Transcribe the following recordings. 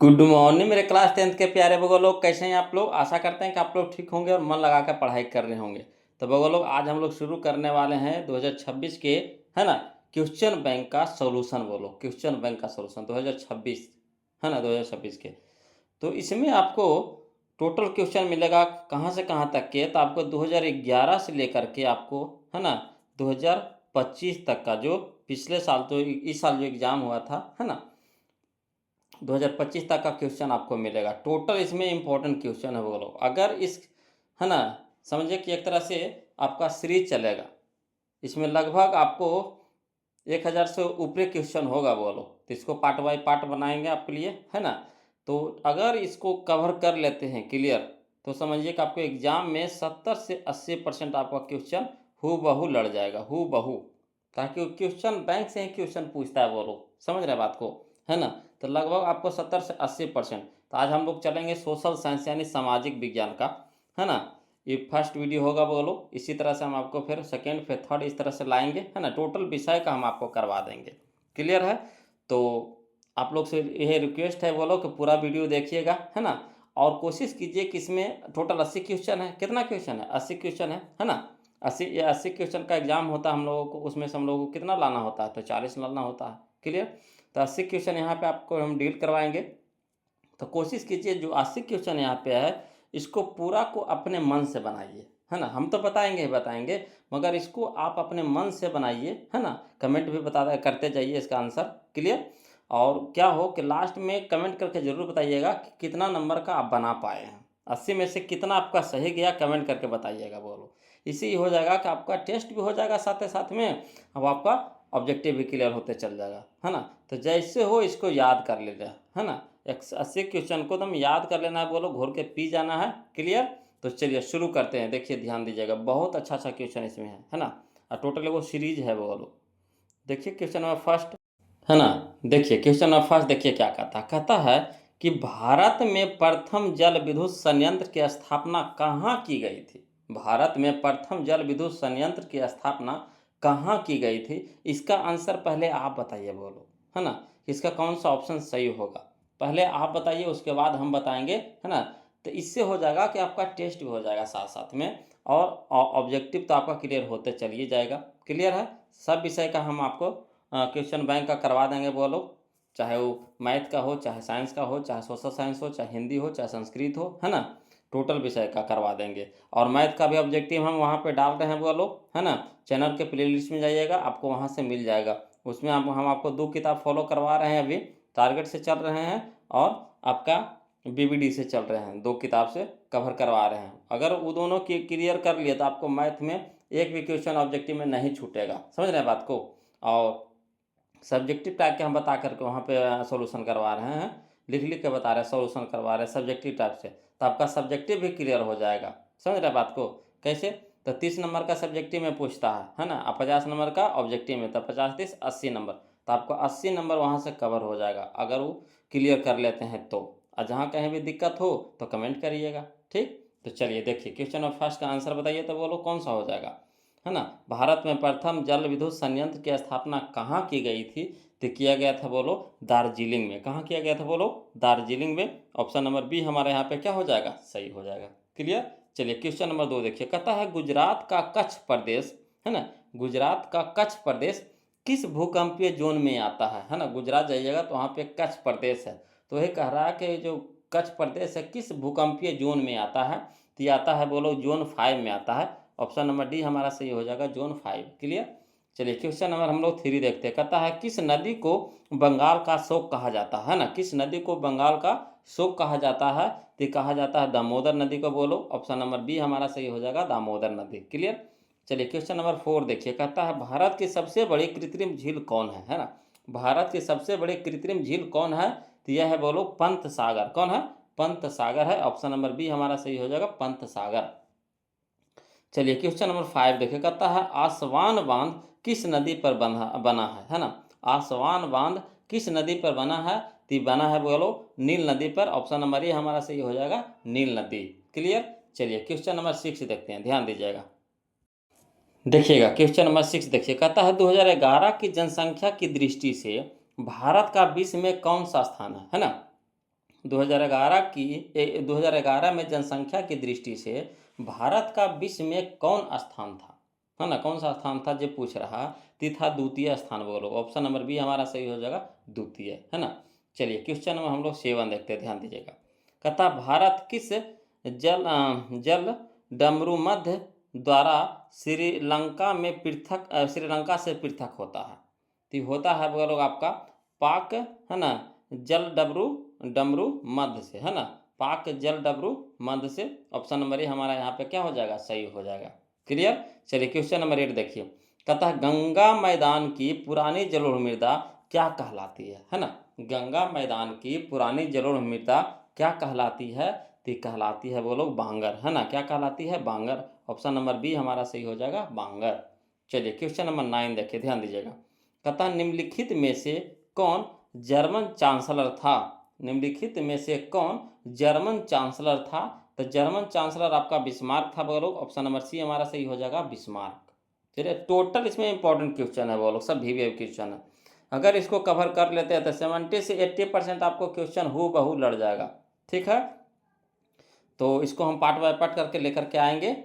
Good morning मेरे class 10th के प्यारे बगो लोग, कैसे हैं आप लोग। आशा करते हैं कि आप लोग ठीक होंगे और मन लगा कर पढ़ाई कर रहे होंगे। तो बगो लोग, आज हम लोग शुरू करने वाले हैं 2026 के, है ना, क्वेश्चन बैंक का सॉल्यूशन। बोलो क्वेश्चन बैंक का सॉल्यूशन 2026, है ना, 2026 के। तो इसमें आपको टोटल क्वेश्चन मिलेगा कहाँ से कहाँ तक के। तो आपको 2011 से लेकर के आपको, है ना, 2025 तक का, जो पिछले साल, तो इस साल जो एग्ज़ाम हुआ था, है ना, 2025 तक का क्वेश्चन आपको मिलेगा। टोटल इसमें इंपॉर्टेंट क्वेश्चन है बोलो। अगर इस, है ना, समझिए कि एक तरह से आपका सीरीज चलेगा। इसमें लगभग आपको 1000 से ऊपर क्वेश्चन होगा बोलो। तो इसको पार्ट बाय पार्ट बनाएंगे आपके लिए, है ना। तो अगर इसको कवर कर लेते हैं क्लियर, तो समझिए कि आपको एग्जाम में 70 से 80% आपका क्वेश्चन हू बहू लड़ जाएगा, हू बहू। ताकि क्वेश्चन बैंक से ही क्वेश्चन पूछता है बोलो, समझ रहे बात को, है ना। तो लगभग आपको 70 से 80%। तो आज हम लोग चलेंगे सोशल साइंस यानी सामाजिक विज्ञान का, है ना। ये फर्स्ट वीडियो होगा बोलो। इसी तरह से हम आपको फिर सेकेंड फिर थर्ड इस तरह से लाएंगे, है ना। टोटल विषय का हम आपको करवा देंगे, क्लियर है। तो आप लोग से यह रिक्वेस्ट है बोलो कि पूरा वीडियो देखिएगा, है ना। और कोशिश कीजिए कि इसमें टोटल 80 क्वेश्चन है। कितना क्वेश्चन है? 80 क्वेश्चन है ना। 80 क्वेश्चन का एग्जाम होता है हम लोगों को। उसमें से हम लोगों को कितना लाना होता है? तो 40 लाना होता है, क्लियर। तो 80 क्वेश्चन यहाँ पे आपको हम डील करवाएंगे। तो कोशिश कीजिए जो 80 क्वेश्चन यहाँ पे है, इसको पूरा को अपने मन से बनाइए, है ना। हम तो बताएंगे ही बताएंगे, मगर इसको आप अपने मन से बनाइए, है ना। कमेंट भी बता करते जाइए इसका आंसर, क्लियर। और क्या हो कि लास्ट में कमेंट करके ज़रूर बताइएगा कि कितना नंबर का आप बना पाए हैं। 80 में से कितना आपका सही गया, कमेंट करके बताइएगा बोलो। इसी हो जाएगा कि आपका टेस्ट भी हो जाएगा साथ साथ में, अब आपका ऑब्जेक्टिव भी क्लियर होते चल जाएगा, है ना। तो जैसे हो इसको याद कर लीजिए, है ना। 80 क्वेश्चन को तुम याद कर लेना है बोलो, घोर के पी जाना है, क्लियर। तो चलिए शुरू करते हैं। देखिए ध्यान दीजिएगा, बहुत अच्छा अच्छा क्वेश्चन इसमें है ना। और टोटल वो सीरीज है बोलो। देखिए क्वेश्चन नंबर फर्स्ट, है ना। देखिए क्वेश्चन नंबर फर्स्ट, देखिए क्या कहता है कि भारत में प्रथम जल विद्युत संयंत्र की स्थापना कहाँ की गई थी। भारत में प्रथम जल विद्युत संयंत्र की स्थापना कहाँ की गई थी। इसका आंसर पहले आप बताइए बोलो, है ना। इसका कौन सा ऑप्शन सही होगा, पहले आप बताइए, उसके बाद हम बताएंगे, है ना। तो इससे हो जाएगा कि आपका टेस्ट भी हो जाएगा साथ साथ में, और ऑब्जेक्टिव तो आपका क्लियर होते चलिए जाएगा, क्लियर है। सब विषय का हम आपको क्वेश्चन बैंक का करवा देंगे बोलो। चाहे वो मैथ का हो, चाहे साइंस का हो, चाहे सोशल साइंस हो, चाहे हिंदी हो, चाहे संस्कृत हो, है ना। टोटल विषय का करवा देंगे। और मैथ का भी ऑब्जेक्टिव हम वहाँ पे डाल रहे हैं बोलो, है ना। चैनल के प्ले लिस्ट में जाइएगा, आपको वहाँ से मिल जाएगा। उसमें हम आपको 2 किताब फॉलो करवा रहे हैं, अभी टारगेट से चल रहे हैं, और आपका बीबीडी से चल रहे हैं। 2 किताब से कवर करवा रहे हैं। अगर वो दोनों की क्लियर कर लिए तो आपको मैथ में एक भी क्वेश्चन ऑब्जेक्टिव में नहीं छूटेगा, समझ रहे हैं बात को। और सब्जेक्टिव टाइप के हम बता करके वहाँ पे सॉल्यूशन करवा रहे हैं, लिख के बता रहे हैं, सॉल्यूशन करवा रहे हैं सब्जेक्टिव टाइप से। तो आपका सब्जेक्टिव भी क्लियर हो जाएगा, समझ रहे हैं बात को। कैसे? तो 30 नंबर का सब्जेक्टिव में पूछता है ना। अब 50 नंबर का ऑब्जेक्टिव में, तो 50 30 80 नंबर। तो आपको 80 नंबर वहाँ से कवर हो जाएगा अगर वो क्लियर कर लेते हैं तो। और जहाँ कहीं भी दिक्कत हो तो कमेंट करिएगा, ठीक। तो चलिए देखिए क्वेश्चन नंबर फर्स्ट का आंसर बताइए, तो बोलो कौन सा हो जाएगा, है ना। भारत में प्रथम जल विद्युत संयंत्र की स्थापना कहाँ की गई थी। तो किया गया था बोलो दार्जिलिंग में। कहाँ किया गया था बोलो? दार्जिलिंग में। ऑप्शन नंबर बी हमारे यहाँ पे क्या हो जाएगा, सही हो जाएगा, क्लियर। चलिए क्वेश्चन नंबर 2 देखिए, कहता है गुजरात का कच्छ प्रदेश, है ना, गुजरात का कच्छ प्रदेश किस भूकंपीय जोन में आता है ना। गुजरात जाइएगा तो वहाँ पे कच्छ प्रदेश है। तो ये कह रहा है कि जो कच्छ प्रदेश है किस भूकंपीय जोन में आता है। तो ये आता है बोलो जोन 5 में आता है। ऑप्शन नंबर डी हमारा सही हो जाएगा, जोन 5, क्लियर। चलिए क्वेश्चन नंबर हम लोग 3 देखते हैं। कहता है किस नदी को बंगाल का शोक कहा जाता है ना। किस नदी को बंगाल का शोक कहा जाता है। तो कहा जाता है दामोदर नदी को बोलो। ऑप्शन नंबर बी हमारा सही हो जाएगा, दामोदर नदी, क्लियर। चलिए क्वेश्चन नंबर 4 देखिए, कहता है भारत की सबसे बड़ी कृत्रिम झील कौन है ना। भारत की सबसे बड़ी कृत्रिम झील कौन है। तो यह है बोलो पंत सागर। कौन है? पंत सागर है। ऑप्शन नंबर बी हमारा सही हो जाएगा, पंत सागर। चलिए क्वेश्चन नंबर 5 देखिए, कहता है आसवान बांध किस नदी पर बना है ना। आसवान बांध किस नदी पर बना है। तो बना है बोलो नील नदी पर। ऑप्शन नंबर ए हमारा सही हो जाएगा, नील नदी, क्लियर। चलिए क्वेश्चन नंबर 6 देखते हैं, ध्यान दीजिएगा। देखिएगा क्वेश्चन नंबर 6 देखिए, कहता है 2011 की जनसंख्या की दृष्टि से भारत का विश्व में कौन सा स्थान है ना। 2011 में जनसंख्या की दृष्टि से भारत का विश्व में कौन स्थान था, है ना, कौन सा स्थान था जो पूछ रहा, था द्वितीय स्थान। बोलो ऑप्शन नंबर बी हमारा सही हो जाएगा, द्वितीय, है ना। चलिए क्वेश्चन नंबर हम लोग 7 देखते हैं, ध्यान दीजिएगा। कहता भारत किस जल डमरू मध्य द्वारा श्रीलंका से पृथक होता है। तो होता है वो लोग आपका पाक, है ना, जल डमरू मध्य से, है ना, पाक जल डमरू मध्य से। ऑप्शन नंबर ए हमारा यहाँ पे क्या हो जाएगा, सही हो जाएगा। क्लियर। चलिए क्वेश्चन नंबर 8 देखिए। कहता है गंगा मैदान की पुरानी जलोढ़ मृदा क्या कहलाती है ना। गंगा मैदान की पुरानी जलोढ़ मृदा क्या कहलाती है, तो कहलाती है वो लोग बांगर, है ना। क्या कहलाती है, बांगर। ऑप्शन नंबर बी हमारा सही हो जाएगा, बांगर। चलिए क्वेश्चन नंबर 9 देखिए, ध्यान दीजिएगा। कहता है निम्नलिखित में से कौन जर्मन चांसलर था। निम्नलिखित में से कौन जर्मन चांसलर था, तो जर्मन चांसलर आपका बिस्मार्क था बोलो। ऑप्शन नंबर सी हमारा सही हो जाएगा, बिस्मार्क। चलिए टोटल इसमें इंपॉर्टेंट क्वेश्चन है बोलो, सब वीवीआई क्वेश्चन है। अगर इसको कवर कर लेते हैं तो 70 से 80% आपको क्वेश्चन हूबहू लड़ जाएगा, ठीक है। तो इसको हम पार्ट बाय पार्ट करके लेकर के आएंगे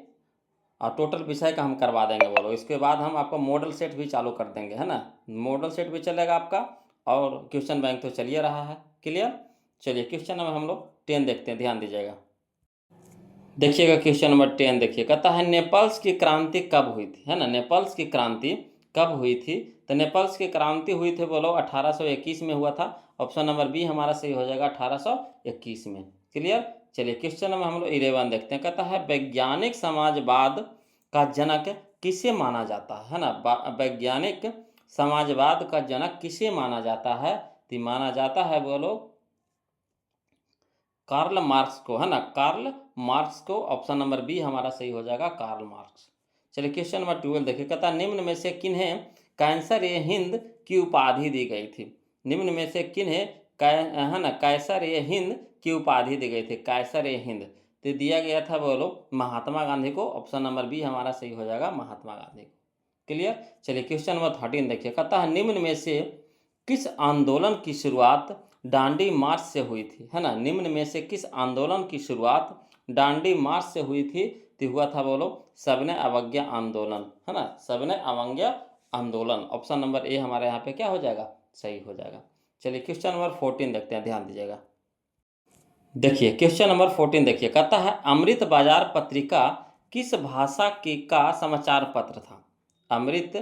और टोटल विषय का हम करवा देंगे बोलो। इसके बाद हम आपको मॉडल सेट भी चालू कर देंगे, है ना। मॉडल सेट भी चलेगा आपका और क्वेश्चन बैंक तो चलिए रहा है। क्लियर। चलिए क्वेश्चन नंबर हम लोग 10 देखते हैं, ध्यान दीजिएगा। देखिएगा क्वेश्चन नंबर 10 देखिए। कहता है नेपल्स की क्रांति कब हुई थी, है ना। नेपल्स की क्रांति कब हुई थी, तो नेपल्स की क्रांति हुई थी बोलो 1821 में हुआ था। ऑप्शन नंबर बी हमारा सही हो जाएगा, 1821 में। क्लियर। चलिए क्वेश्चन नंबर हम लोग 11 देखते हैं। कहता है वैज्ञानिक समाजवाद का जनक किसे माना जाता है ना। वैज्ञानिक समाजवाद का जनक किसे माना जाता है, तो माना जाता है बोलो कार्ल मार्क्स को, है ना, कार्ल मार्क्स को। ऑप्शन नंबर बी हमारा सही हो जाएगा, कार्ल मार्क्स। चलिए क्वेश्चन नंबर 12 देखिए। कहता निम्न में से किन्हें कैंसर ए हिंद की उपाधि दी गई थी। निम्न में से किन्हें है ना कैसर ए हिंद की उपाधि दी गई थी। कैसर ए हिंद तो दिया गया था बोलो महात्मा गांधी को। ऑप्शन नंबर बी हमारा सही हो जाएगा, महात्मा गांधी को। क्लियर। चलिए क्वेश्चन नंबर 13 देखिए। कहता है निम्न में से किस आंदोलन की शुरुआत डांडी मार्च से हुई थी, है ना। निम्न में से किस आंदोलन की शुरुआत डांडी मार्च से हुई थी, तो हुआ था बोलो सविनय अवज्ञा आंदोलन, है ना, सविनय अवज्ञा आंदोलन। ऑप्शन नंबर ए हमारे यहाँ पे क्या हो जाएगा, सही हो जाएगा। चलिए क्वेश्चन नंबर 14 देखते हैं, ध्यान दीजिएगा। देखिए क्वेश्चन नंबर 14 देखिए। कहता है अमृत बाजार पत्रिका किस भाषा की का समाचार पत्र था। अमृत,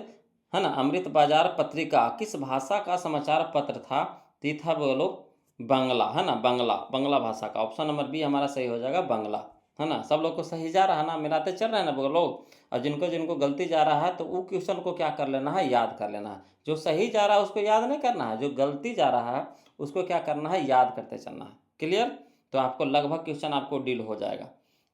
है ना, अमृत बाजार पत्रिका किस भाषा का समाचार पत्र था, था बोलो बंगला, है ना, बंगला भाषा का। ऑप्शन नंबर बी हमारा सही हो जाएगा, बंगला, है ना। सब लोग को सही जा रहा है ना, मिलाते चल रहे हैं ना बोलो। और जिनको जिनको गलती जा रहा है तो वो क्वेश्चन को क्या कर लेना है, याद कर लेना है। जो सही जा रहा है उसको याद नहीं करना है, जो गलती जा रहा है उसको क्या करना है, याद करते चलना है। क्लियर। तो आपको लगभग क्वेश्चन आपको डील हो जाएगा।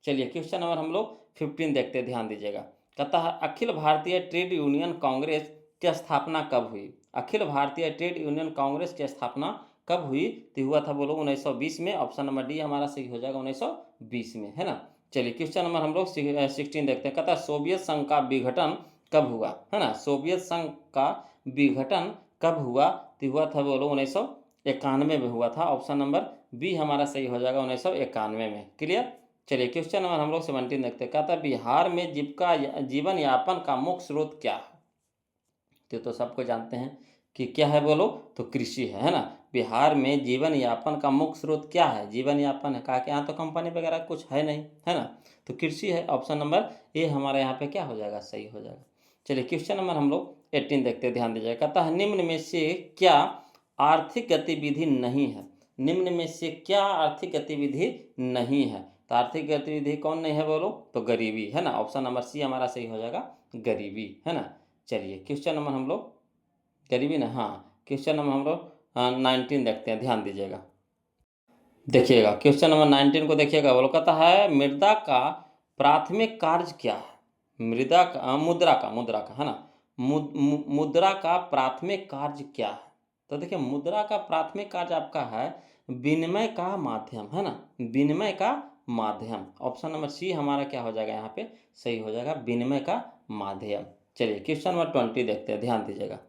चलिए क्वेश्चन नंबर हम लोग 15 देखते हैं, ध्यान दीजिएगा। कहता है अखिल भारतीय ट्रेड यूनियन कांग्रेस की स्थापना कब हुई। अखिल भारतीय ट्रेड यूनियन कांग्रेस की स्थापना कब हुई, तो हुआ था बोलो 1920 में। ऑप्शन नंबर डी हमारा सही हो जाएगा, 1920 में, है ना। चलिए क्वेश्चन नंबर हम लोग 16 देखते हैं। कहता है सोवियत संघ का विघटन कब हुआ, है ना। सोवियत संघ का विघटन कब हुआ, तो हुआ था बोलो 1991 में हुआ था। ऑप्शन नंबर बी हमारा सही हो जाएगा, 1991 में। क्लियर। चलिए क्वेश्चन नंबर हम लोग 17 देखते हैं। कहता है बिहार में जीवन यापन का मुख्य स्रोत क्या है, तो सबको जानते हैं कि क्या है बोलो, तो कृषि है ना। बिहार में जीवन यापन का मुख्य स्रोत क्या है, जीवन यापन है, कहा कि यहाँ तो कंपनी वगैरह कुछ है नहीं, है ना, तो कृषि है। ऑप्शन नंबर ए हमारे यहाँ पे क्या हो जाएगा, सही हो जाएगा। चलिए क्वेश्चन नंबर हम लोग 18 देखते हैं, ध्यान दीजिएगा। कहता है निम्न में से क्या आर्थिक गतिविधि नहीं है। निम्न में से क्या आर्थिक गतिविधि नहीं है, तो आर्थिक गतिविधि कौन नहीं है बोलो, तो गरीबी, है ना। ऑप्शन नंबर सी हमारा सही हो जाएगा, गरीबी, है ना। चलिए क्वेश्चन नंबर हम लोग गरीबी ना, हाँ, क्वेश्चन नंबर हम लोग 19 देखते हैं, ध्यान दीजिएगा। देखिएगा क्वेश्चन नंबर 19 को देखिएगा। बोलो कहता है मृदा का प्राथमिक कार्य क्या है। मुद्रा का, है ना, मुद्रा का प्राथमिक कार्य क्या है, तो देखिए मुद्रा का प्राथमिक कार्य आपका है विनिमय का माध्यम, है ना, विनिमय का माध्यम। ऑप्शन नंबर सी हमारा क्या हो जाएगा, यहाँ पे सही हो जाएगा, विनिमय का माध्यम। चलिए क्वेश्चन नंबर 20 देखते हैं, ध्यान दीजिएगा।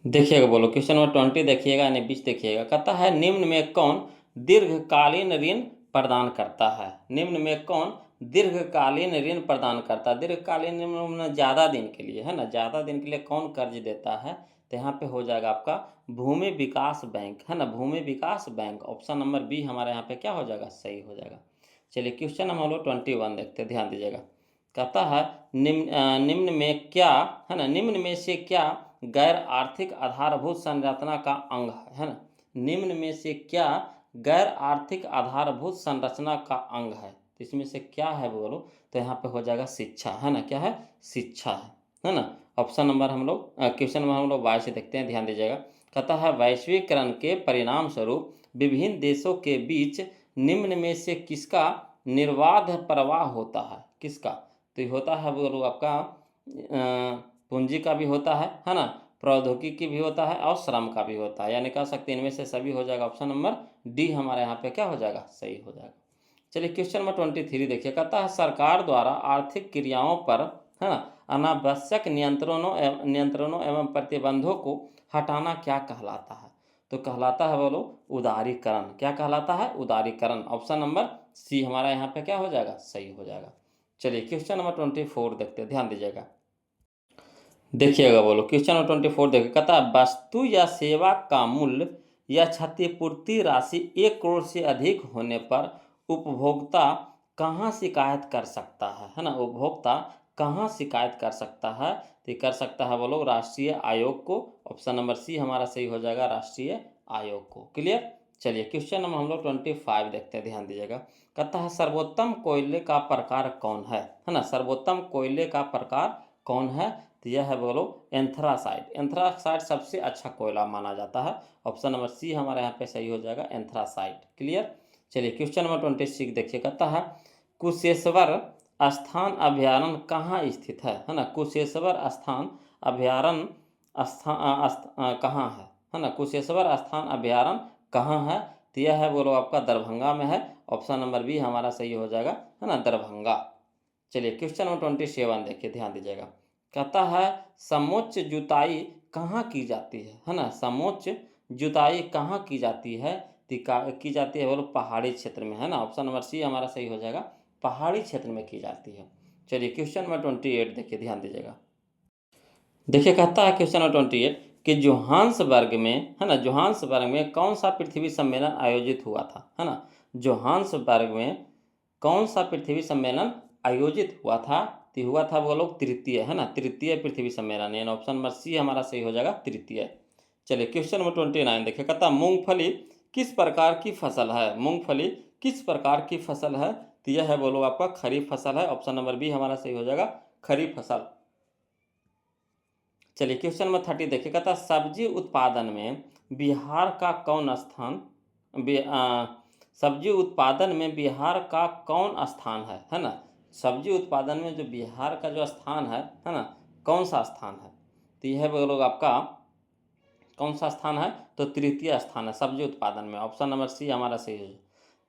देखिएगा, बोलो क्वेश्चन नंबर 20 देखिएगा, यानी 20 देखिएगा। कहता है निम्न में कौन दीर्घकालीन ऋण प्रदान करता है? निम्न में कौन दीर्घकालीन ऋण प्रदान करता है? दीर्घकालीन ऋण ज़्यादा दिन के लिए, है ना, ज़्यादा दिन के लिए कौन कर्ज देता है? तो यहाँ पे हो जाएगा आपका भूमि विकास बैंक, है ना, भूमि विकास बैंक। ऑप्शन नंबर बी हमारे यहाँ पे क्या हो जाएगा? सही हो जाएगा। चलिए क्वेश्चन हम लोग 21 देखते हैं, ध्यान दीजिएगा। कहता है निम्न में क्या, है ना, निम्न में से क्या गैर आर्थिक आधारभूत संरचना का अंग है ना? निम्न में से क्या गैर आर्थिक आधारभूत संरचना का अंग है? तो इसमें से क्या है बोलो? तो यहाँ पे हो जाएगा शिक्षा, है ना, क्या है? शिक्षा है ना। ऑप्शन नंबर हम लोग क्वेश्चन नंबर हम लोग 22 से देखते हैं, ध्यान दीजिएगा। कहता है वैश्वीकरण के परिणाम स्वरूप विभिन्न देशों के बीच निम्न में से किसका निर्बाध प्रवाह होता है? किसका? तो ये होता है बोलो आपका पूंजी का भी होता है ना, प्रौद्योगिकी भी होता है और श्रम का भी होता है, यानी कह सकते हैं इनमें से सभी हो जाएगा। ऑप्शन नंबर डी हमारे यहाँ पे क्या हो जाएगा? सही हो जाएगा। चलिए क्वेश्चन नंबर 23 देखिए। कहता है सरकार द्वारा आर्थिक क्रियाओं पर, है ना, अनावश्यक नियंत्रणों एवं प्रतिबंधों को हटाना क्या कहलाता है? तो कहलाता है बोलो उदारीकरण। क्या कहलाता है? उदारीकरण। ऑप्शन नंबर सी हमारा यहाँ पे क्या हो जाएगा? सही हो जाएगा। चलिए क्वेश्चन नंबर 24 देखते हैं, ध्यान दीजिएगा। देखिएगा, बोलो क्वेश्चन नंबर 24 देखिए। कहता है वस्तु या सेवा का मूल्य या क्षतिपूर्ति राशि 1 करोड़ से अधिक होने पर उपभोक्ता कहाँ शिकायत कर सकता है ना? उपभोक्ता कहाँ शिकायत कर सकता है? तो कर सकता है बोलो राष्ट्रीय आयोग को। ऑप्शन नंबर सी हमारा सही हो जाएगा, राष्ट्रीय आयोग को। क्लियर। चलिए क्वेश्चन नंबर हम लोग 25 देखते हैं, ध्यान दीजिएगा। कहता है सर्वोत्तम कोयले का प्रकार कौन है ना? सर्वोत्तम कोयले का प्रकार कौन है? तो यह है बोलो एंथ्रासाइट। एंथ्रासाइट सबसे अच्छा कोयला माना जाता है। ऑप्शन नंबर सी हमारे यहाँ पे सही हो जाएगा, एंथ्रासाइट। क्लियर। चलिए क्वेश्चन नंबर 26 देखिए। कहता है कुशेश्वर स्थान अभ्यारण्य कहाँ स्थित है ना? कुशेश्वर स्थान अभ्यारण्य कहाँ है ना? कुशेश्वर स्थान अभ्यारण्य कहाँ है? तो यह है बोलो आपका दरभंगा में है। ऑप्शन नंबर बी हमारा सही हो जाएगा, है ना, दरभंगा। चलिए क्वेश्चन नंबर 27 देखिए, ध्यान दीजिएगा। कहता है समोच्च जुताई कहाँ की जाती है ना? समोच्च जुताई कहाँ की जाती है? की जाती है बोलो पहाड़ी क्षेत्र में, है ना। ऑप्शन नंबर सी हमारा सही हो जाएगा, पहाड़ी क्षेत्र में की जाती है। चलिए क्वेश्चन नंबर 28 देखिए, ध्यान दीजिएगा। देखिए कहता है क्वेश्चन नंबर 28 कि जोहान्सबर्ग में, है ना, जोहान्सबर्ग में कौन सा पृथ्वी सम्मेलन आयोजित हुआ था, है ना? जोहान्सबर्ग में कौन सा पृथ्वी सम्मेलन आयोजित हुआ था? तो हुआ था वो लोग तृतीय, है ना, तृतीय पृथ्वी सम्मेलन, यानी ऑप्शन नंबर सी हमारा सही हो जाएगा, तृतीय। चलिए क्वेश्चन नंबर 29 देखिए। कहता मूंगफली किस प्रकार की फसल है? मूंगफली किस प्रकार की फसल है? तो यह है बोलो आपका खरीफ फसल है। ऑप्शन नंबर बी हमारा सही हो जाएगा, खरीफ फसल। चलिए क्वेश्चन नंबर 30 देखिए। कहता सब्जी उत्पादन में बिहार का कौन स्थान, सब्जी उत्पादन में बिहार का कौन स्थान है ना? सब्जी उत्पादन में जो बिहार का जो स्थान है ना, कौन सा स्थान है? तो यह बोलोग आपका कौन सा स्थान है? तो तृतीय स्थान है सब्जी उत्पादन में। ऑप्शन नंबर सी हमारा सही है,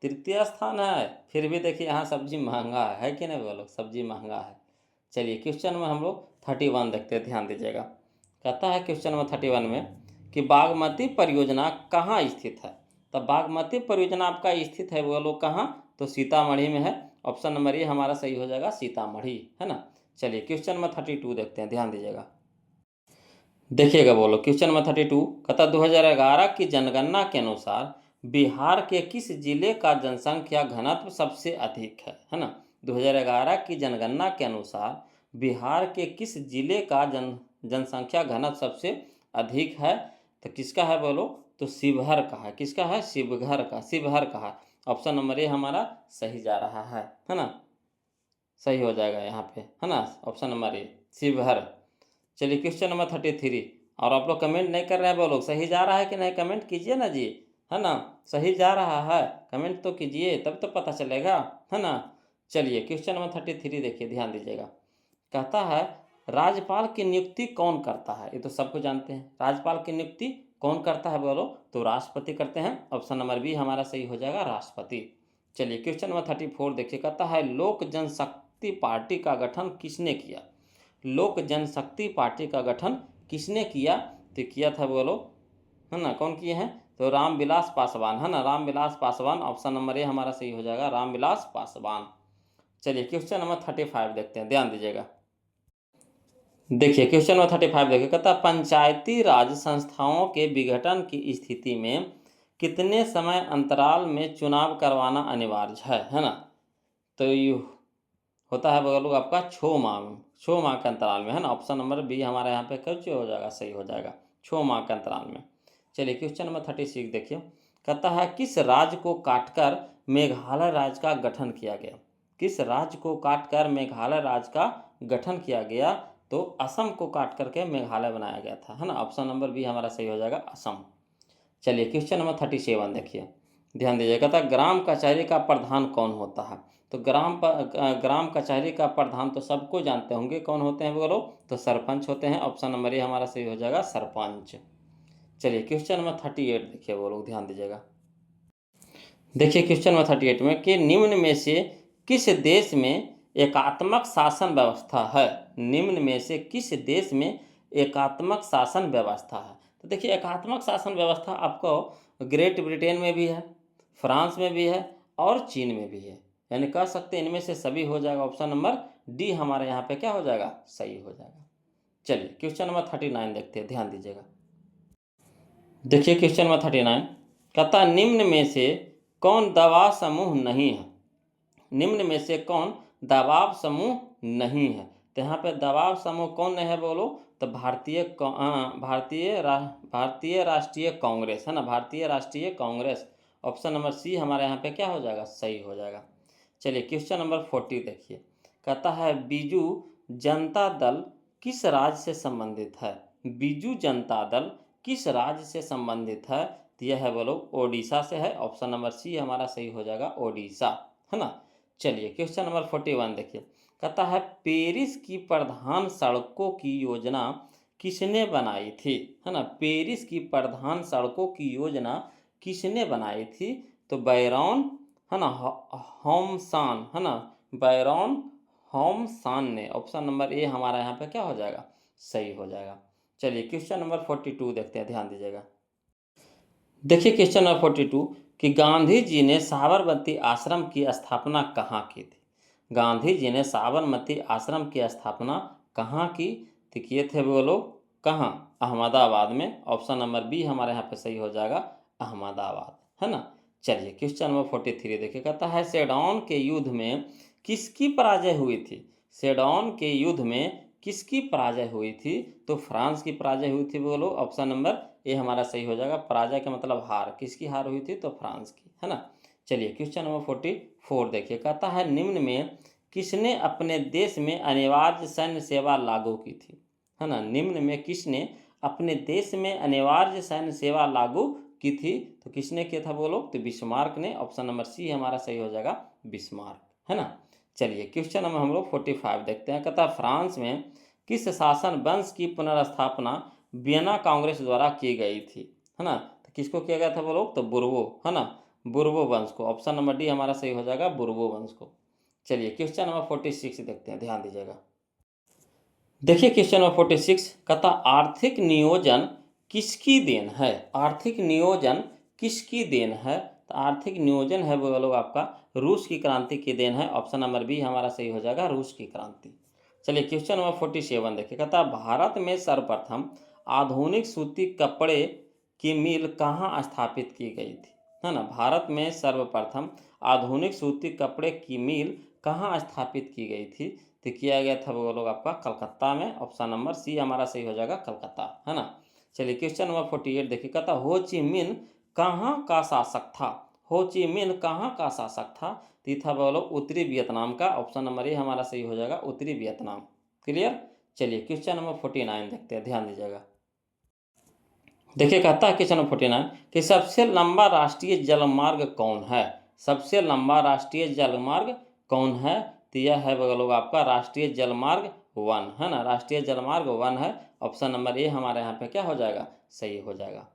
तृतीय स्थान है। फिर भी देखिए यहाँ सब्जी महंगा है कि नहीं बोलो? सब्जी महंगा है। चलिए क्वेश्चन में हम लोग 31 देखते हैं, ध्यान दीजिएगा। कहता है क्वेश्चन नंबर 31 में कि बागमती परियोजना कहाँ स्थित है? तो बागमती परियोजना आपका स्थित है बोलो कहाँ? तो सीतामढ़ी में है। ऑप्शन नंबर ए हमारा सही हो जाएगा, सीतामढ़ी, है ना। चलिए क्वेश्चन नंबर 32 देखते हैं, ध्यान दीजिएगा। देखिएगा, बोलो क्वेश्चन नंबर 32 कहता 2011 की जनगणना के अनुसार बिहार के किस जिले का जनसंख्या घनत्व सबसे अधिक है ना? 2011 की जनगणना के अनुसार बिहार के किस जिले का जनसंख्या घनत्व सबसे अधिक है? तो किसका है बोलो? तो शिवहर का है। किसका है? शिवहर का है। ऑप्शन नंबर ए हमारा सही जा रहा है ना, सही हो जाएगा यहाँ पे, है ना, ऑप्शन नंबर ए शिवहर। चलिए क्वेश्चन नंबर 33 और आप लोग कमेंट नहीं कर रहे हैं, बोलो सही जा रहा है कि नहीं? कमेंट कीजिए ना जी, है ना, सही जा रहा है कमेंट तो कीजिए, तब तो पता चलेगा, है ना। चलिए क्वेश्चन नंबर 33 देखिए, ध्यान दीजिएगा। कहता है राज्यपाल की नियुक्ति कौन करता है? ये तो सबको जानते हैं, राज्यपाल की नियुक्ति कौन करता है बोलो? तो राष्ट्रपति करते हैं। ऑप्शन नंबर बी हमारा सही हो जाएगा, राष्ट्रपति। चलिए क्वेश्चन नंबर 34 देखिए। कहता है लोक जनशक्ति पार्टी का गठन किसने किया? लोक जनशक्ति पार्टी का गठन किसने किया? तो किया था बोलो, है ना, कौन किए हैं, तो रामविलास पासवान, है ना, Ramvilas Paswan. Option number A हमारा सही हो जाएगा, रामविलास पासवान। चलिए क्वेश्चन नंबर 35 देखते हैं, ध्यान दीजिएगा। देखिए क्वेश्चन नंबर 35 देखिए, कहता है पंचायती राज संस्थाओं के विघटन की स्थिति में कितने समय अंतराल में चुनाव करवाना अनिवार्य है ना। तो ये होता है बगल आपका 6 माह के अंतराल में, है ना। ऑप्शन नंबर बी हमारे यहाँ पे कैसे हो जाएगा, सही हो जाएगा, 6 माह के अंतराल में। चलिए क्वेश्चन नंबर 36 देखिए, कहता है किस राज्य को काटकर मेघालय राज्य का गठन किया गया। किस राज्य को काटकर मेघालय राज्य का गठन किया गया, तो असम को काट करके मेघालय बनाया गया था, है ना। ऑप्शन नंबर बी हमारा सही हो जाएगा, असम। चलिए क्वेश्चन नंबर 37 देखिए, ध्यान दीजिएगा। कहता ग्राम कचहरी का प्रधान कौन होता है। तो ग्राम कचहरी का प्रधान तो सबको जानते होंगे, कौन होते हैं बोलो, तो सरपंच होते हैं। ऑप्शन नंबर ए हमारा सही हो जाएगा, सरपंच। चलिए क्वेश्चन नंबर 38 देखिए बोलो, ध्यान दीजिएगा। देखिए क्वेश्चन नंबर 38 में कि निम्न में से किस देश में एकात्मक शासन व्यवस्था है। निम्न में से किस देश में एकात्मक शासन व्यवस्था है। तो देखिए एकात्मक शासन व्यवस्था आपको ग्रेट ब्रिटेन में भी है, फ्रांस में भी है और चीन में भी है, यानी कह सकते हैं इनमें से सभी हो जाएगा। ऑप्शन नंबर डी हमारे यहाँ पे क्या हो जाएगा, सही हो जाएगा। चलिए क्वेश्चन नंबर 39 देखते हैं, ध्यान दीजिएगा। देखिए क्वेश्चन नंबर 39 कहता निम्न में से कौन दबाव समूह नहीं है। निम्न में से कौन दबाव समूह नहीं है। तो यहाँ पे दबाव समूह कौन नहीं है बोलो, तो भारतीय राष्ट्रीय कांग्रेस, है ना, भारतीय राष्ट्रीय कांग्रेस। ऑप्शन नंबर सी हमारे यहाँ पे क्या हो जाएगा, सही हो जाएगा। चलिए क्वेश्चन नंबर 40 देखिए, कहता है बीजू जनता दल किस राज्य से संबंधित है। बीजू जनता दल किस राज्य से संबंधित है, तो यह है बोलो ओडिशा से है। ऑप्शन नंबर सी हमारा सही हो जाएगा, ओडिशा, है ना। चलिए क्वेश्चन नंबर 41 देखिए, कहता है पेरिस की प्रधान सड़कों की योजना किसने बनाई थी, है ना। पेरिस की प्रधान सड़कों की योजना किसने बनाई थी, तो बैरॉन, है ना, होमसान, है ना, बैरॉन होमसान ने। ऑप्शन नंबर ए हमारा यहाँ पे क्या हो जाएगा, सही हो जाएगा। चलिए क्वेश्चन नंबर 42 देखते हैं, ध्यान दीजिएगा। देखिए क्वेश्चन नंबर 42 कि गांधी जी ने साबरमती आश्रम की स्थापना कहाँ की थी। गांधी जी ने साबरमती आश्रम की स्थापना कहाँ की, तो किए थे बोलो कहाँ, अहमदाबाद में। ऑप्शन नंबर बी हमारे यहाँ पे सही हो जाएगा, अहमदाबाद, है ना। चलिए क्वेश्चन नंबर 43 देखिए, कहता है सेडौन के युद्ध में किसकी पराजय हुई थी। सेडौन के युद्ध में किसकी पराजय हुई थी, तो फ्रांस की पराजय हुई थी बोलो। ऑप्शन नंबर ये हमारा सही हो जाएगा, पराजय का मतलब हार, किसकी हार हुई थी, तो फ्रांस की, है ना। चलिए क्वेश्चन नंबर 44 देखिए, कहता है निम्न में किसने अपने देश में अनिवार्य सैन्य सेवा लागू की थी, है ना। निम्न में किसने अपने देश में अनिवार्य सैन्य सेवा लागू की थी, तो किसने किया था बोलो, तो बिस्मार्क ने। ऑप्शन नंबर सी हमारा सही हो जाएगा, बिस्मार्क, है ना। चलिए क्वेश्चन नंबर हम लोग 45 देखते हैं, कहता है फ्रांस में किस शासन वंश की पुनर्स्थापना वियना कांग्रेस द्वारा की गई थी, है ना। तो किसको किया गया था बोलो, तो बुर्बो, है ना, बुर्बो वंश को। ऑप्शन नंबर डी हमारा सही हो जाएगा, बुर्बो वंश को। चलिए क्वेश्चन नंबर 46 देखते हैं, ध्यान दीजिएगा। देखिए क्वेश्चन नंबर 46 कहता आर्थिक नियोजन किसकी देन है। आर्थिक नियोजन किसकी देन है, तो आर्थिक नियोजन है वो लोग आपका रूस की क्रांति की देन है। ऑप्शन नंबर बी हमारा सही हो जाएगा, रूस की क्रांति। चलिए क्वेश्चन नंबर 47 देखिए, कहता भारत में सर्वप्रथम आधुनिक सूती कपड़े की मिल कहाँ स्थापित की गई थी, है ना। भारत में सर्वप्रथम आधुनिक सूती कपड़े की मिल कहाँ स्थापित की गई थी, तो किया गया था वो लोग आपका कलकत्ता में। ऑप्शन नंबर सी हमारा सही हो जाएगा, कलकत्ता, है ना। चलिए क्वेश्चन नंबर 48 देखिए, कहता हो ची मिन कहाँ का शासक था। हो ची मिन कहाँ का शासक था, तो था बोलो उत्तरी वियतनाम का। ऑप्शन नंबर ए हमारा सही हो जाएगा, उत्तरी वियतनाम। क्लियर। चलिए क्वेश्चन नंबर 49 देखते हैं, ध्यान दीजिएगा। देखिए कहता है क्वेश्चन नंबर 49 कि सबसे लंबा राष्ट्रीय जलमार्ग कौन है। सबसे लंबा राष्ट्रीय जलमार्ग कौन है, तो यह है लोग आपका राष्ट्रीय जलमार्ग 1, है ना, राष्ट्रीय जलमार्ग 1 है। ऑप्शन नंबर ए हमारे यहाँ पे क्या हो जाएगा, सही हो जाएगा।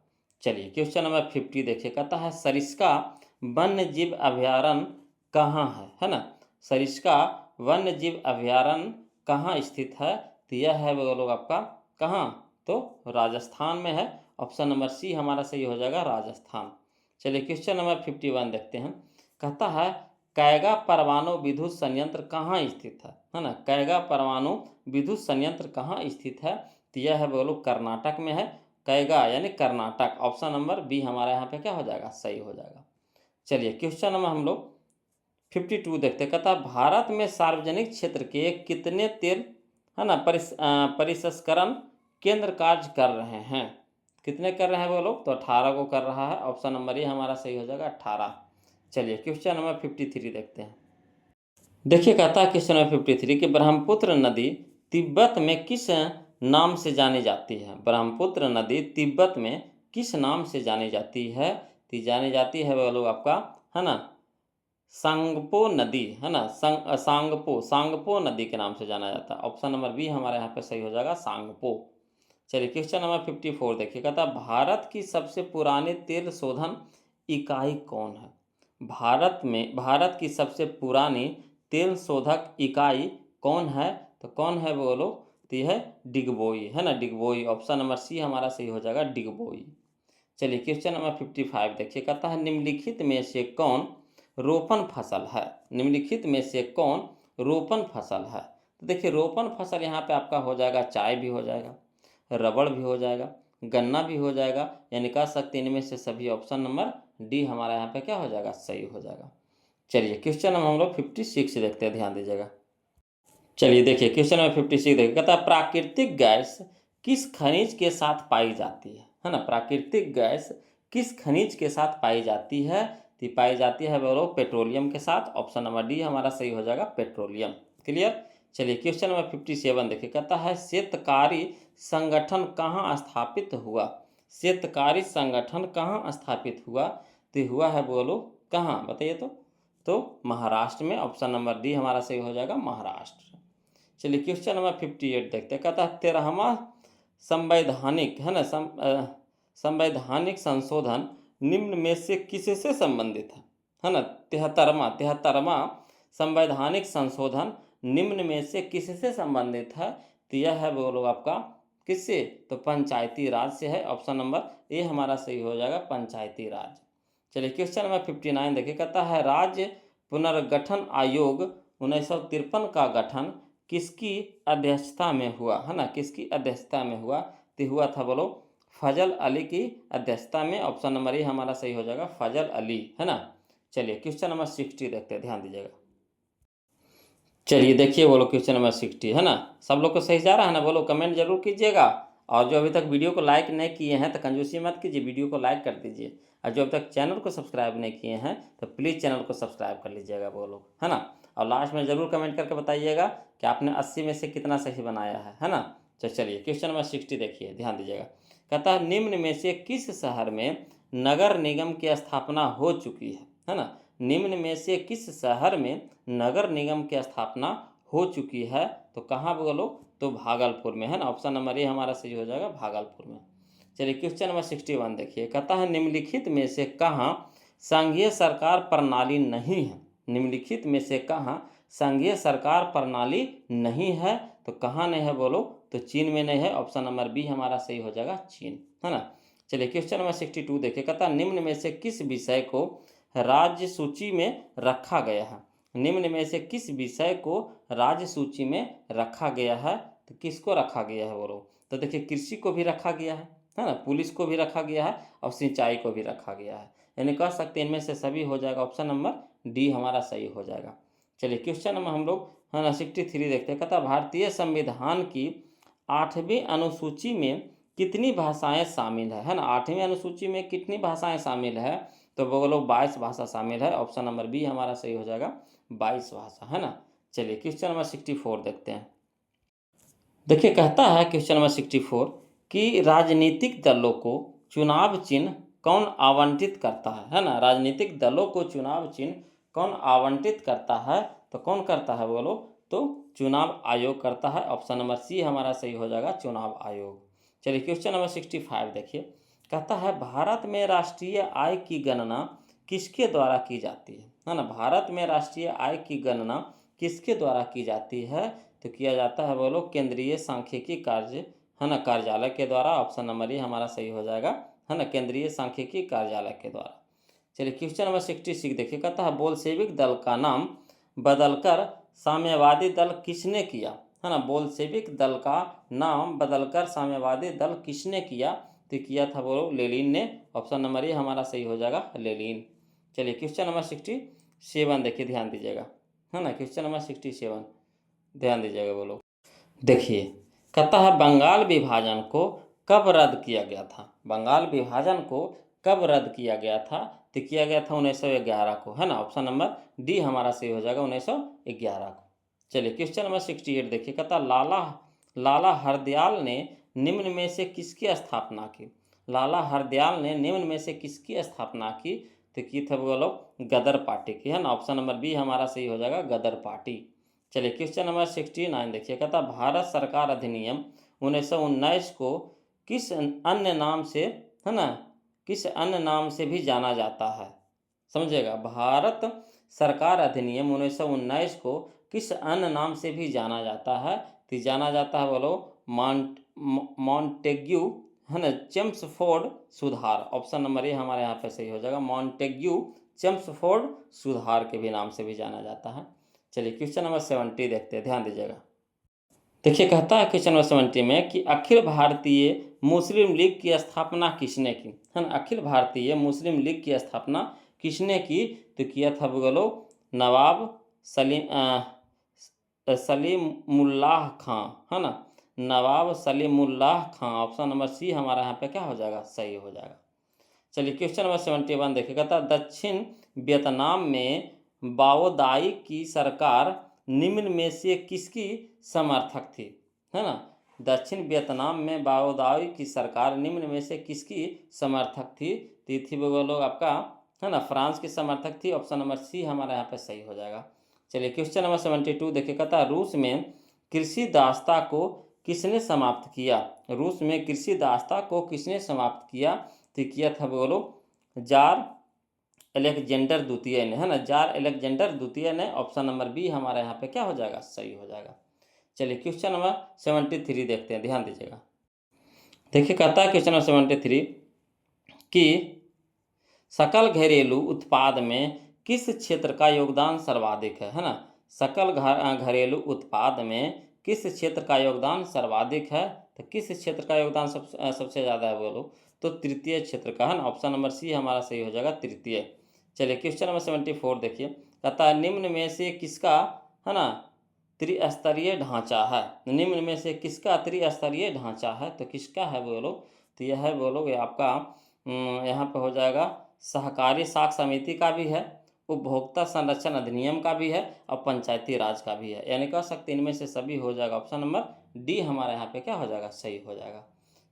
चलिए क्वेश्चन नंबर 50 देखिए, कहता है सरिस्का वन्य जीव अभयारण्य कहाँ है ना। सरिस्का वन्य जीव अभयारण्य कहाँ स्थित है, तो यह है वो लोग आपका कहाँ, तो राजस्थान में है। ऑप्शन नंबर सी हमारा सही हो जाएगा, राजस्थान। चलिए क्वेश्चन नंबर 51 देखते हैं। कहता है कैगा परमाणु विद्युत संयंत्र कहाँ स्थित है ना। कैगा परमाणु विद्युत संयंत्र कहाँ स्थित है, तो यह है बोलो कर्नाटक में है। कैगा यानी कर्नाटक। ऑप्शन नंबर बी हमारा यहाँ पे क्या हो जाएगा, सही हो जाएगा। चलिए क्वेश्चन नंबर हम लोग 52 देखते हैं। कहता भारत में सार्वजनिक क्षेत्र के कितने तेल है ना परिसंस्करण केंद्र कार्य कर रहे हैं, कितने कर रहे हैं वो लोग, तो 18 को कर रहा है। ऑप्शन नंबर ये हमारा सही हो जाएगा, 18। चलिए क्वेश्चन नंबर 53 देखते हैं। देखिए कहता है क्वेश्चन नंबर 53 कि ब्रह्मपुत्र नदी तिब्बत में किस नाम से जानी जाती है। ब्रह्मपुत्र नदी तिब्बत में किस नाम से जानी जाती है, तो जानी जाती है वो लोग आपका है ना सांगपो नदी है ना। सांगपो नदी के नाम से जाना जाता है। ऑप्शन नंबर बी हमारे यहाँ पे सही हो जाएगा, सांगपो। चलिए क्वेश्चन नंबर 54 देखिए। कहता भारत की सबसे पुरानी तेल शोधन इकाई कौन है। भारत की सबसे पुरानी तेल शोधक इकाई कौन है, तो कौन है बोलो, तो यह है डिगबोई है ना, डिगबोई। ऑप्शन नंबर सी हमारा सही हो जाएगा, डिगबोई। चलिए क्वेश्चन नंबर 55 देखिए। कहता है निम्नलिखित में से कौन रोपण फसल है। निम्नलिखित में से कौन रोपण फसल है, तो देखिए रोपण फसल यहाँ पे आपका हो जाएगा, चाय भी हो जाएगा, रबड़ भी हो जाएगा, गन्ना भी हो जाएगा, यानी कह सकते हैं इनमें से सभी। ऑप्शन नंबर डी हमारा यहाँ पे क्या हो जाएगा, सही हो जाएगा। चलिए क्वेश्चन नंबर हम लोग 56 देखते हैं, ध्यान दीजिएगा। चलिए देखिए क्वेश्चन नंबर 56 देखिए। कहता है प्राकृतिक गैस किस खनिज के साथ पाई जाती है ना। प्राकृतिक गैस किस खनिज के साथ पाई जाती है, तो पाई जाती है वो लोग पेट्रोलियम के साथ। ऑप्शन नंबर डी हमारा सही हो जाएगा, पेट्रोलियम। क्लियर। चलिए क्वेश्चन नंबर 57 देखिए। कहता है शेतकारी संगठन कहाँ स्थापित हुआ। शेतकारी संगठन कहाँ स्थापित हुआ, तो हुआ है बोलो कहाँ, बताइए तो महाराष्ट्र में। ऑप्शन नंबर डी हमारा सही हो जाएगा, महाराष्ट्र। चलिए क्वेश्चन नंबर 58 देखते हैं। कहता है 13वां संवैधानिक है ना संवैधानिक संशोधन निम्न में से किससे संबंधित है ना। 73वां संवैधानिक संशोधन निम्न में से किससे संबंधित है, तो यह है वो लोग आपका किससे, तो पंचायती राज से है। ऑप्शन नंबर ए हमारा सही हो जाएगा, पंचायती राज। चलिए क्वेश्चन नंबर 59 देखिए। कहता है राज्य पुनर्गठन आयोग 1953 का गठन किसकी अध्यक्षता में हुआ है ना, किसकी अध्यक्षता में हुआ, तो हुआ था बोलो फजल अली की अध्यक्षता में। ऑप्शन नंबर ए हमारा सही हो जाएगा, फजल अली है ना। चलिए क्वेश्चन नंबर 60 देखते हैं, ध्यान दीजिएगा। चलिए देखिए बोलो क्वेश्चन नंबर 60 है ना, सब लोग को सही जा रहा है ना, बोलो कमेंट जरूर कीजिएगा। और जो अभी तक वीडियो को लाइक नहीं किए हैं तो कंजूसी मत कीजिए, वीडियो को लाइक कर दीजिए। और जो अभी तक चैनल को सब्सक्राइब नहीं किए हैं तो प्लीज़ चैनल को सब्सक्राइब कर लीजिएगा वो लोग, है ना। और लास्ट में ज़रूर कमेंट करके बताइएगा कि आपने 80 में से कितना सही बनाया है ना। तो चलिए क्वेश्चन नंबर 60 देखिए, ध्यान दीजिएगा। कहता है निम्न में से किस शहर में नगर निगम की स्थापना हो चुकी है ना। निम्न में से किस शहर में नगर निगम की स्थापना हो चुकी है, तो कहाँ बोलो, तो भागलपुर में है ना। ऑप्शन नंबर ए हमारा सही हो जाएगा, भागलपुर में। चलिए क्वेश्चन नंबर 61 देखिए। कहता है निम्नलिखित में से कहाँ संघीय सरकार प्रणाली नहीं है। निम्नलिखित में से कहाँ संघीय सरकार प्रणाली नहीं है, तो कहाँ नहीं है बोलो, तो चीन में नहीं है। ऑप्शन नंबर बी हमारा सही हो जाएगा, चीन है ना। चलिए क्वेश्चन नंबर 62 देखिए। कहता है निम्न में से किस विषय को राज्य सूची में रखा गया है। निम्न में से किस विषय को राज्य सूची में रखा गया है, तो किसको रखा गया है बोलो, तो देखिए कृषि को भी रखा गया है ना, पुलिस को भी रखा गया है और सिंचाई को भी रखा गया है, यानी कह सकते हैं इनमें से सभी हो जाएगा। ऑप्शन नंबर डी हमारा सही हो जाएगा। चलिए क्वेश्चन नंबर हम लोग है ना 63 देखते हैं। कहता भारतीय संविधान की 8वीं अनुसूची में कितनी भाषाएं शामिल है ना। 8वीं अनुसूची में कितनी भाषाएं शामिल है, तो बोलो 22 भाषा शामिल है। ऑप्शन नंबर बी हमारा सही हो जाएगा, 22 भाषा है ना। चलिए क्वेश्चन नंबर 64 देखते हैं। देखिए कहता है क्वेश्चन नंबर 64 कि राजनीतिक दलों को चुनाव चिन्ह कौन आवंटित करता है ना। राजनीतिक दलों को चुनाव चिन्ह कौन आवंटित करता है, तो कौन करता है बोलो, तो चुनाव आयोग करता है। ऑप्शन नंबर सी हमारा सही हो जाएगा, चुनाव आयोग। चलिए क्वेश्चन नंबर 65 देखिए। कहता है भारत में राष्ट्रीय आय की गणना किसके द्वारा की जाती है ना। भारत में राष्ट्रीय आय की गणना किसके द्वारा की जाती है, तो किया जाता है बोलो केंद्रीय सांख्यिकी कार्य है ना, कार्यालय के द्वारा। ऑप्शन नंबर ए हमारा सही हो जाएगा, है ना, केंद्रीय सांख्यिकी कार्यालय के द्वारा। चलिए क्वेश्चन नंबर 66 देखिए, कहता है बोल्शेविक दल का नाम बदलकर साम्यवादी दल किसने किया, है ना। बोल्शेविक दल का नाम बदलकर साम्यवादी दल किसने किया, तो किया था बोलो लेनिन ने। ऑप्शन नंबर ए हमारा सही हो जाएगा, लेनिन। चलिए क्वेश्चन नंबर 67 देखिए, ध्यान दीजिएगा, है ना, क्वेश्चन नंबर 67 ध्यान दीजिएगा बोलो। देखिए कहता है बंगाल विभाजन को कब रद्द किया गया था, बंगाल विभाजन को कब रद्द किया गया था, तो किया गया था 1911 को, है ना। ऑप्शन नंबर डी हमारा सही हो जाएगा, 1911 को। चलिए क्वेश्चन नंबर 68 देखिए, कहता लाला हरदयाल ने निम्न में से किसकी स्थापना की, लाला हरदयाल ने निम्न में से किसकी स्थापना की, तो की था बोलो गदर पार्टी की, है ना। ऑप्शन नंबर बी हमारा सही हो जाएगा, गदर पार्टी। चलिए क्वेश्चन नंबर 69 देखिए, कहता भारत सरकार अधिनियम 1919 को किस अन्य नाम से, है ना, किस अन्य नाम से भी जाना जाता है, समझिएगा। भारत सरकार अधिनियम 1919 को किस अन्य नाम से भी जाना जाता है, तो जाना जाता है बोलो मॉन्टेग्यू, है ना, चेम्सफोर्ड सुधार। ऑप्शन नंबर ए हमारे यहाँ पे सही हो जाएगा, मॉन्टेग्यू चेम्सफोर्ड सुधार के भी नाम से भी जाना जाता है। चलिए क्वेश्चन नंबर 70 देखते हैं, ध्यान दीजिएगा। देखिए कहता है क्वेश्चन नंबर 70 में कि अखिल भारतीय मुस्लिम लीग की स्थापना किसने की, है ना। अखिल भारतीय मुस्लिम लीग की स्थापना किसने की, तो किया था बोलो नवाब सलीमुल्लाह खां, है ना, नवाब सलीमुल्लाह खां। ऑप्शन नंबर सी हमारा यहाँ पे क्या हो जाएगा, सही हो जाएगा। चलिए क्वेश्चन नंबर 71 देखिए, कहता दक्षिण वियतनाम में बाओदाई की सरकार निम्न में से किसकी समर्थक थी, है ना। दक्षिण वियतनाम में बाओदाई की सरकार निम्न में से किसकी समर्थक थी, थी वो लोग आपका, है ना, फ्रांस की समर्थक थी। ऑप्शन नंबर सी हमारा यहाँ पे सही हो जाएगा। चलिए क्वेश्चन नंबर 72 देखिए, कहता रूस में कृषि दासता को किसने समाप्त किया, रूस में कृषि दासता को किसने समाप्त किया, तो किया था बोलो जार अलेक्जेंडर द्वितीय ने, है ना, जार अलेक्जेंडर द्वितीय ने। ऑप्शन नंबर बी हमारा यहाँ पे क्या हो जाएगा, सही हो जाएगा। चलिए क्वेश्चन नंबर 73 देखते हैं, ध्यान दीजिएगा। देखिए कहता है क्वेश्चन नंबर 73 कि सकल घरेलू उत्पाद में किस क्षेत्र का योगदान सर्वाधिक है ना। सकल घरेलू उत्पाद में किस क्षेत्र का योगदान सर्वाधिक है, तो किस क्षेत्र का योगदान सबसे ज़्यादा है बोलो, तो तृतीय क्षेत्र का, है ना। ऑप्शन नंबर सी हमारा सही हो जाएगा, तृतीय। चलिए क्वेश्चन नंबर 74 देखिए, कहता है निम्न में से किसका, है ना, त्रिस्तरीय ढांचा है, निम्न में से किसका त्रिस्तरीय ढांचा है, तो किसका है बोलो, तो यह है बोलो ये आपका यहाँ पे हो जाएगा सहकारी साख समिति का भी है, उपभोक्ता संरक्षण अधिनियम का भी है और पंचायती राज का भी है, यानी कह सकते इनमें से सभी हो जाएगा। ऑप्शन नंबर डी हमारा यहाँ पे क्या हो जाएगा, सही हो जाएगा।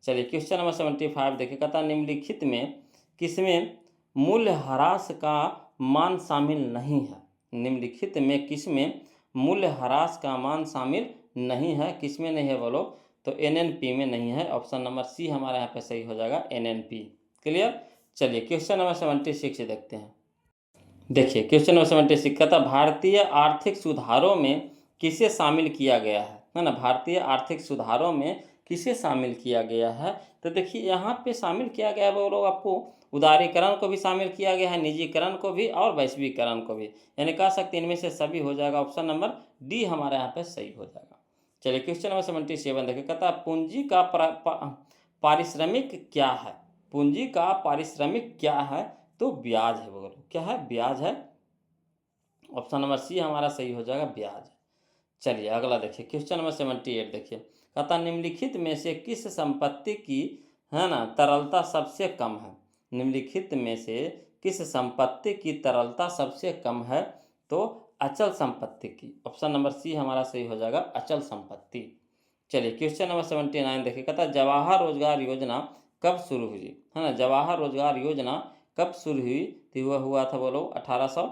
चलिए क्वेश्चन नंबर 75 देखिए, कहता निम्नलिखित में किसमें मूल्य ह्रास का मान शामिल नहीं है, निम्नलिखित में किसमें मूल्य ह्रास का मान शामिल नहीं है, किसमें नहीं है बोलो, तो एनएनपी में नहीं है। ऑप्शन नंबर सी हमारे यहाँ पे सही हो जाएगा, एनएनपी। क्लियर। चलिए क्वेश्चन नंबर 76 देखते हैं। देखिए क्वेश्चन नंबर 76 कहता भारतीय आर्थिक सुधारों में किसे शामिल किया गया है ना। भारतीय आर्थिक सुधारों में किसे शामिल किया गया है, तो देखिए यहाँ पे शामिल किया गया है वो लोग आपको उदारीकरण को भी शामिल किया गया है, निजीकरण को भी और वैश्वीकरण को भी, यानी कह सकते हैं इनमें से सभी हो जाएगा। ऑप्शन नंबर डी हमारे यहाँ पे सही हो जाएगा। चलिए क्वेश्चन नंबर 77 देखिए, कहता पूंजी का पारिश्रमिक क्या है, पूंजी का पारिश्रमिक क्या है, तो ब्याज है, बोलो क्या है, ब्याज है। ऑप्शन नंबर सी हमारा सही हो जाएगा, ब्याज। चलिए अगला देखिए क्वेश्चन नंबर 78 देखिए, कहता निम्नलिखित में से किस संपत्ति की, है ना, तरलता सबसे कम है, निम्नलिखित में से किस संपत्ति की तरलता सबसे कम है, तो अचल संपत्ति की। ऑप्शन नंबर सी हमारा सही हो जाएगा, अचल संपत्ति। चलिए क्वेश्चन नंबर 79 देखिए, कहता जवाहर रोजगार योजना कब शुरू हुई, है ना, जवाहर रोजगार योजना कब शुरू हुई, तो वह हुआ था बोलो 1800,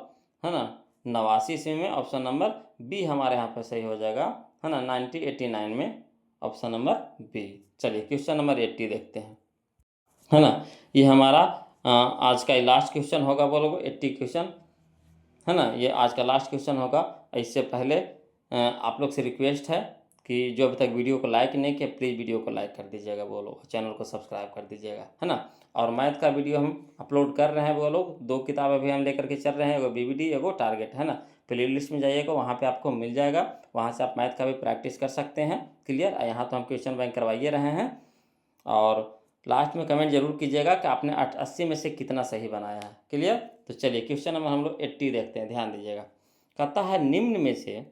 है ना, 89 ईस्वी में। ऑप्शन नंबर बी हमारे यहाँ पर सही हो जाएगा, है ना, 1989 में। Option number B. चलिए क्वेश्चन नंबर 80 देखते हैं, है ना, ये हमारा आज का लास्ट क्वेश्चन होगा बोलो 80 क्वेश्चन, है ना, ये आज का लास्ट क्वेश्चन होगा। इससे पहले आप लोग से रिक्वेस्ट है कि जो अभी तक वीडियो को लाइक नहीं किया, प्लीज़ वीडियो को लाइक कर दीजिएगा वो लोग, चैनल को सब्सक्राइब कर दीजिएगा, है ना। और मैथ का वीडियो हम अपलोड कर रहे हैं वो लोग, 2 किताब अभी हम लेकर के चल रहे हैं, एगो बीवीडी एगो टारगेट, है ना। प्लेलिस्ट में जाइएगा, वहाँ पे आपको मिल जाएगा, वहाँ से आप मैथ का भी प्रैक्टिस कर सकते हैं। क्लियर। यहाँ तो हम क्वेश्चन बैंक करवाइए रहे हैं। और लास्ट में कमेंट जरूर कीजिएगा कि आपने 80 में से कितना सही बनाया है। क्लियर। तो चलिए क्वेश्चन नंबर हम लोग 80 देखते हैं, ध्यान दीजिएगा। कहता है निम्न में से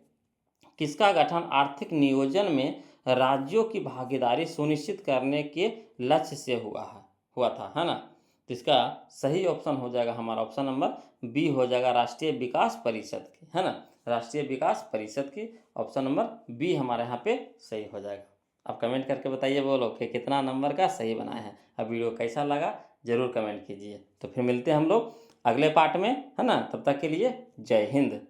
किसका गठन आर्थिक नियोजन में राज्यों की भागीदारी सुनिश्चित करने के लक्ष्य से हुआ था, है ना। तो इसका सही ऑप्शन हो जाएगा हमारा ऑप्शन नंबर बी हो जाएगा, राष्ट्रीय विकास परिषद की, है ना। राष्ट्रीय विकास परिषद की ऑप्शन नंबर बी हमारे यहाँ पे सही हो जाएगा। आप कमेंट करके बताइए वो लोग कि कितना नंबर का सही बनाए हैं। अब वीडियो कैसा लगा जरूर कमेंट कीजिए। तो फिर मिलते हैं हम लोग अगले पार्ट में, है ना। तब तक के लिए जय हिंद।